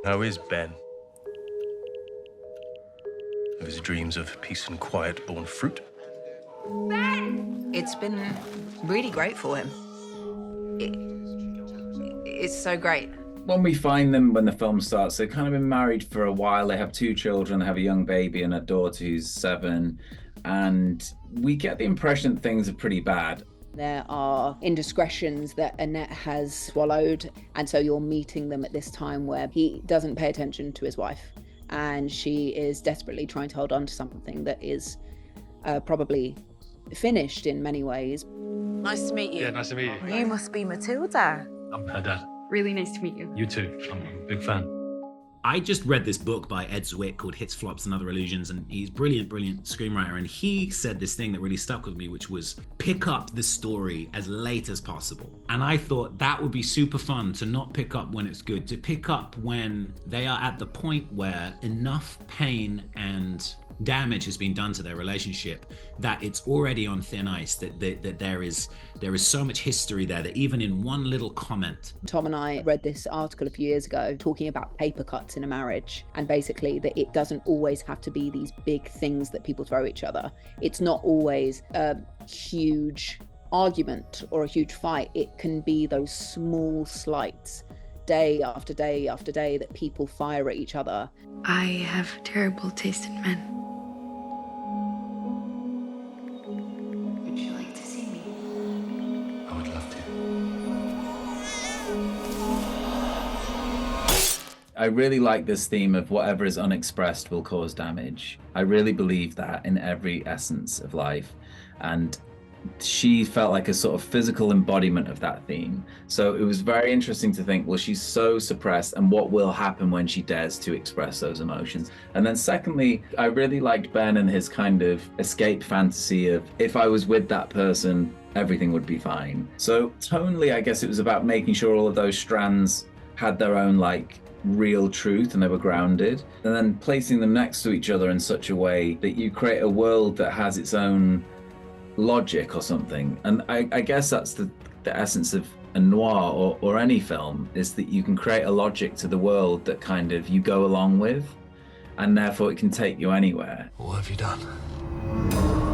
How is Ben? Have his dreams of peace and quiet borne fruit? It's been really great for him. It's so great. When we find them, when the film starts, they've kind of been married for a while. They have 2 children. They have a young baby and a daughter who's 7. And we get the impression that things are pretty bad. There are indiscretions that Annette has swallowed, and so you're meeting them at this time where he doesn't pay attention to his wife, and she is desperately trying to hold on to something that is probably finished in many ways. Nice to meet you. Yeah, nice to meet you. You must be Matilda. I'm her dad. Really nice to meet you. You too. I'm a big fan. I just read this book by Ed Zwick called Hits, Flops and Other Illusions, and he's brilliant screenwriter. And he said this thing that really stuck with me, which was pick up the story as late as possible. And I thought that would be super fun, to not pick up when it's good, to pick up when they are at the point where enough pain and damage has been done to their relationship that it's already on thin ice, that there is so much history there that even in one little comment. Tom and I read this article a few years ago talking about paper cuts in a marriage, and basically that it doesn't always have to be these big things that people throw at each other. It's not always a huge argument or a huge fight. It can be those small slights, day after day after day, that people fire at each other. I have terrible taste in men. Would you like to see me? I would love to. I really like this theme of whatever is unexpressed will cause damage. I really believe that in every essence of life. And she felt like a sort of physical embodiment of that theme. So it was very interesting to think, well, she's so suppressed, and what will happen when she dares to express those emotions? And then secondly, I really liked Ben and his kind of escape fantasy of, if I was with that person, everything would be fine. So tonally, I guess it was about making sure all of those strands had their own like real truth and they were grounded, and then placing them next to each other in such a way that you create a world that has its own logic or something. And I guess that's the essence of a noir or any film, is that you can create a logic to the world that kind of you go along with, and therefore it can take you anywhere. What have you done?